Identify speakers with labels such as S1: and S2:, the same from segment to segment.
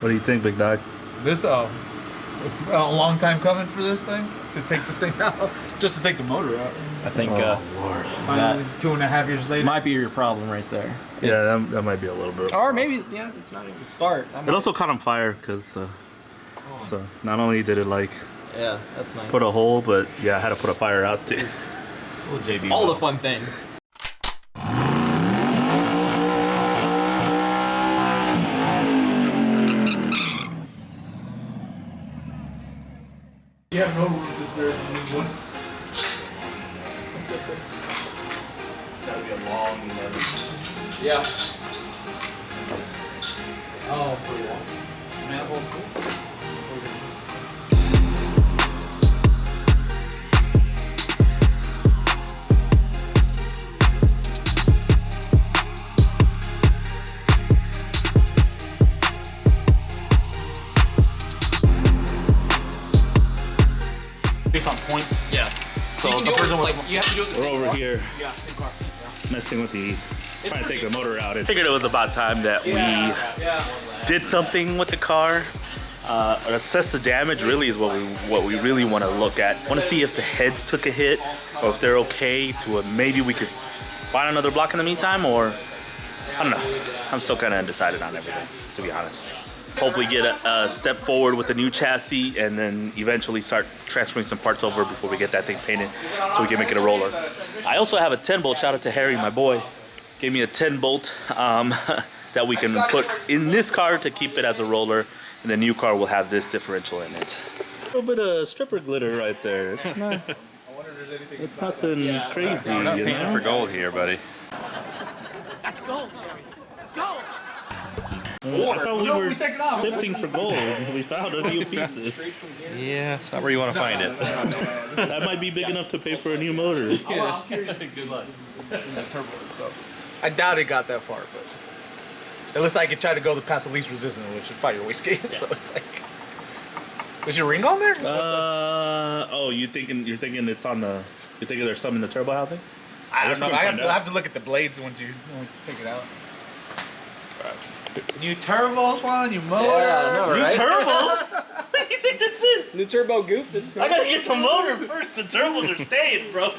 S1: What do you think, big dog?
S2: This, it's a long time coming for this thing, to take this thing out, just to take the motor out.
S3: I think
S2: Finally, 2.5 years later.
S3: might be your problem right there.
S1: Yeah, that might be a little bit.
S3: Or maybe, yeah, it's not even the start.
S1: It also caught on fire because so not only did it like
S3: yeah, that's nice.
S1: put a hole, but yeah, I had to put a fire out too. JB.
S3: All the fun things.
S2: You have no room to disturb anymore.
S1: It's gotta be a long lever.
S3: Yeah.
S2: Oh, for what? Manifold full?
S1: Based on points.
S3: Yeah.
S1: So
S3: you can
S1: the
S3: do
S1: person
S3: it, like, you have to do it the
S1: we're
S3: same
S1: over
S3: car.
S1: here
S2: Yeah, same car. Yeah.
S1: messing with trying to take the motor out. I figured it was about time that we did something with the car. Assess the damage really is what we really want to look at. Want to see if the heads took a hit or if they're okay to maybe we could find another block in the meantime, or I don't know. I'm still kind of undecided on everything, to be honest. Hopefully get a step forward with the new chassis and then eventually start transferring some parts over before we get that thing painted so we can make it a roller. I also have a 10 bolt, shout out to Harry, my boy. Gave me a 10 bolt that we can put in this car to keep it as a roller, and the new car will have this differential in it. A little bit of stripper glitter right there. It's not, it's nothing crazy,
S4: We're not
S1: you
S4: painting
S1: know?
S4: for gold here, buddy.
S3: That's gold, Jerry. Gold!
S1: I thought we were
S2: take it off.
S1: sifting for gold. We found a few pieces.
S4: Yeah, it's not where you want to find it.
S1: That might be big enough to pay for a new motor.
S2: Yeah. Good luck. That turbo itself. I doubt it got that far, but it looks like it tried to go the path of least resistance, which is probably your wastegate. So it's like, is your ring on there?
S1: Oh, you're thinking it's on the? You thinking there's some in the turbo housing?
S2: I don't
S1: guess
S2: know.
S1: we
S2: I
S1: can find
S2: have to look at the blades when we take it out. New turbos, Juan, new motor.
S3: Yeah, I know, right?
S1: Turbos? What do you think this is?
S3: New turbo goofing.
S1: I gotta get the motor first. The turbos are staying, bro.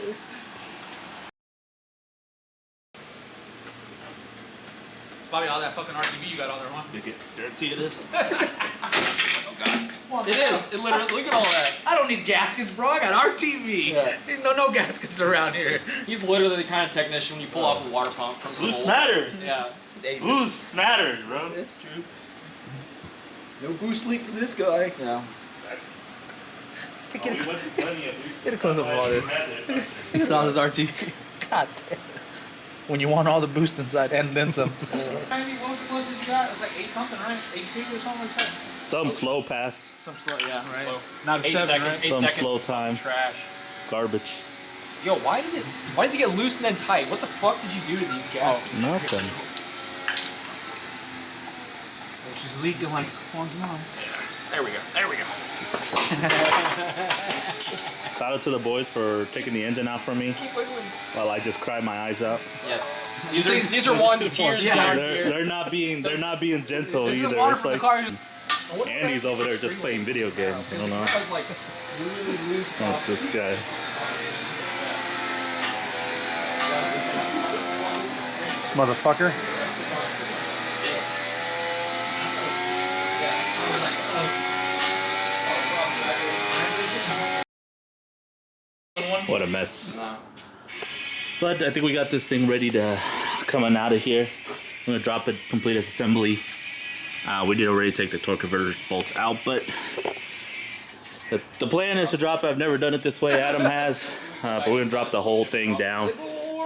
S2: Probably all that fucking RTV you got on there, huh?
S1: You get dirty of this.
S3: It is. It literally, look at all that.
S2: I don't need gaskets, bro. I got RTV.
S3: Yeah.
S2: No gaskets around here.
S3: He's literally the kind of technician when you pull off a water pump from some
S1: Boost
S3: old-
S1: matters.
S3: Yeah.
S1: Boost matters, bro.
S3: That's true.
S2: No boost leak for this guy.
S3: Yeah.
S1: We went through plenty of boost.
S2: Get a close up of all this.
S1: Matters.
S2: Look at all this RTV. God damn. When you want all the boost inside and then some. What was it you got? It was like 8 something, right? 8.2 or something like that.
S1: Some slow pass,
S3: Some slow, yeah, right.
S2: Slow. Not a
S3: 8
S2: 7,
S3: seconds.
S2: right?
S3: 8
S1: some
S3: seconds.
S1: slow time,
S3: Trash.
S1: garbage.
S3: Yo, why does it get loose and then tight? What the fuck did you do to these gaskets?
S1: Nothing.
S2: She's leaking like Juan's mom.
S3: There we go. There we go.
S1: Shout out to the boys for taking the engine out for me
S3: Keep wiggling.
S1: while I just cried my eyes out.
S3: Yes. These are one's tears
S2: Yeah,
S3: down
S1: They're,
S3: here.
S1: they're not being gentle
S2: This is
S1: either.
S2: water
S1: It's
S2: from the
S1: like
S2: car.
S1: Andy's over there just playing video games. I don't know.
S3: Like really loose.
S1: That's this guy.
S2: This motherfucker.
S1: What a mess. But I think we got this thing ready to coming out of here. I'm gonna drop it complete as assembly. We did already take the torque converter bolts out, but the plan is to drop it. I've never done it this way. Adam has, but we're gonna drop the whole thing down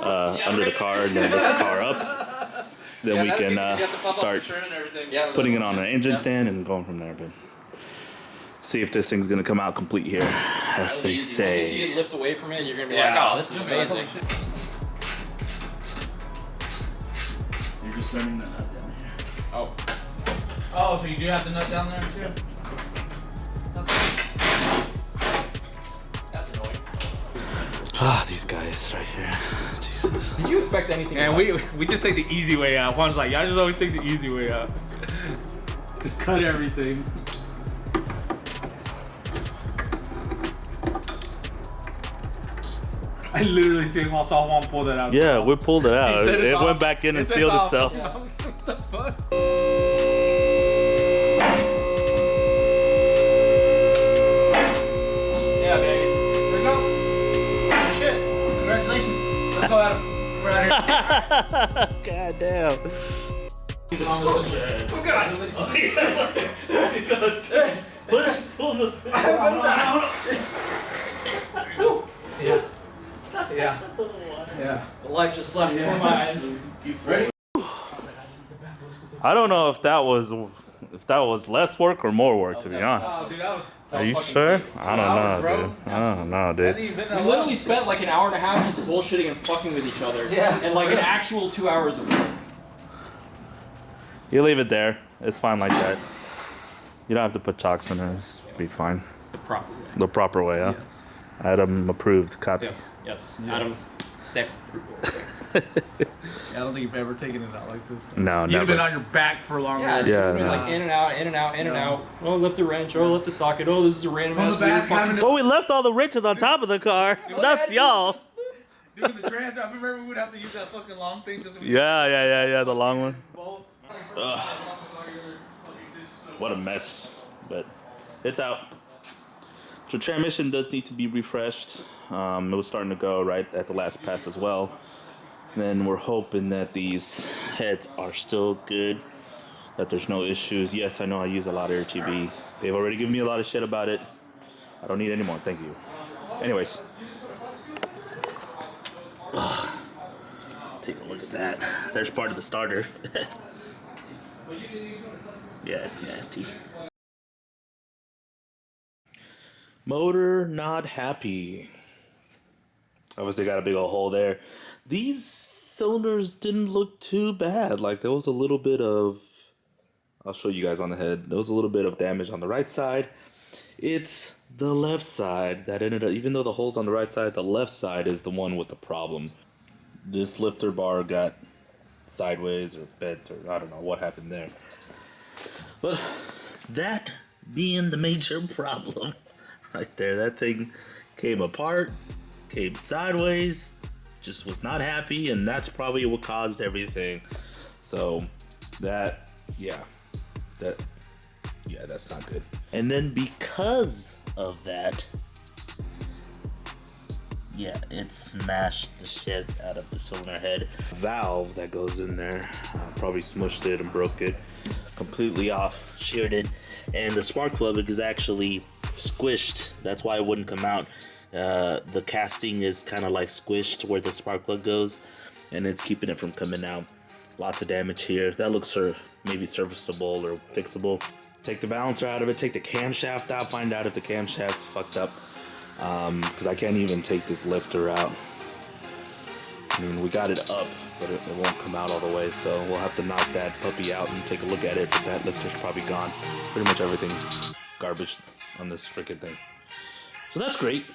S1: under the car and then lift the car up. Then we can start putting it on an engine stand and going from there. But see if this thing's gonna come out complete here, as they
S3: Once you see
S1: say.
S3: it lift away from it, you're gonna be like, oh, this is amazing.
S1: You're just turning the nut down here.
S3: Oh.
S2: Oh, so you do have the nut down there too?
S3: That's annoying.
S1: Ah, these guys right here. Jesus.
S3: Did you expect anything
S2: And
S3: else?
S2: we just take the easy way out. Juan's like, y'all just always take the easy way out. Just cut everything. I literally saw Juan pull that out.
S1: Yeah, we pulled it out.
S2: said it's
S1: It
S2: off.
S1: went back in and
S2: It's
S1: sealed
S2: off.
S1: itself.
S2: Yeah. What the fuck?
S3: Yeah, baby. Here we go. Shit. Congratulations. Let's go, Adam. We're out here.
S1: God damn.
S2: Yeah.
S3: The light just left before my eyes.
S2: Ready?
S1: I don't know if that was less work or more work, to be honest.
S2: Oh, dude, that was.
S1: Are you
S3: fucking
S1: sure?
S3: cute.
S1: I don't know, dude. I don't know, dude.
S3: We literally spent like an hour and a half just bullshitting and fucking with each other.
S2: Yeah.
S3: And like an actual 2 hours of work.
S1: You leave it there. It's fine like that. You don't have to put chocks in it. It's be fine.
S3: The proper way.
S1: The proper way, huh?
S2: Yes.
S1: Adam approved copy.
S2: Yes.
S3: Yes.
S2: Yes.
S3: Adam, step.
S2: Yeah, I don't think you've ever taken it out like this.
S1: No,
S2: You'd
S1: never.
S2: have been on your back for longer.
S3: Yeah,
S1: Yeah,
S3: yeah,
S1: no.
S3: like in and out, in and out, in and out. Oh, lift the wrench. Oh, lift the socket. Oh, this is a random
S2: On
S3: ass
S2: the back,
S3: weird
S2: having
S3: fucking.
S1: Well, we left all the wrenches on top of the car. That's y'all.
S2: Doing the trans. I remember we would have to use that fucking long thing just.
S1: Yeah, the long one.
S2: Bolts.
S1: What a mess, but it's out. So transmission does need to be refreshed. It was starting to go right at the last pass as well. Then we're hoping that these heads are still good, that there's no issues. Yes, I know I use a lot of RTB. They've already given me a lot of shit about it. I don't need any more, thank you. Anyways. Take a look at that. There's part of the starter. Yeah, it's nasty. Motor not happy. Obviously got a big old hole there. These cylinders didn't look too bad. Like there was a little bit of, I'll show you guys on the head. There was a little bit of damage on the right side. It's the left side that ended up, even though the hole's on the right side, the left side is the one with the problem. This lifter bar got sideways or bent or I don't know what happened there. But that being the major problem right there, that thing came apart, came sideways, just was not happy, and that's probably what caused everything. So that, that's not good. And then because of that, yeah, it smashed the shit out of the cylinder head. Valve that goes in there probably smushed it and broke it completely off, sheared it, and the spark plug is actually squished. That's why it wouldn't come out. The casting is kind of like squished where the spark plug goes, and it's keeping it from coming out. Lots of damage here. That looks maybe serviceable or fixable. Take the balancer out of it, take the camshaft out, find out if the camshaft's fucked up. Because I can't even take this lifter out. I mean, we got it up, but it won't come out all the way, so we'll have to knock that puppy out and take a look at it, but that lifter's probably gone. Pretty much everything's garbage on this freaking thing. So that's great.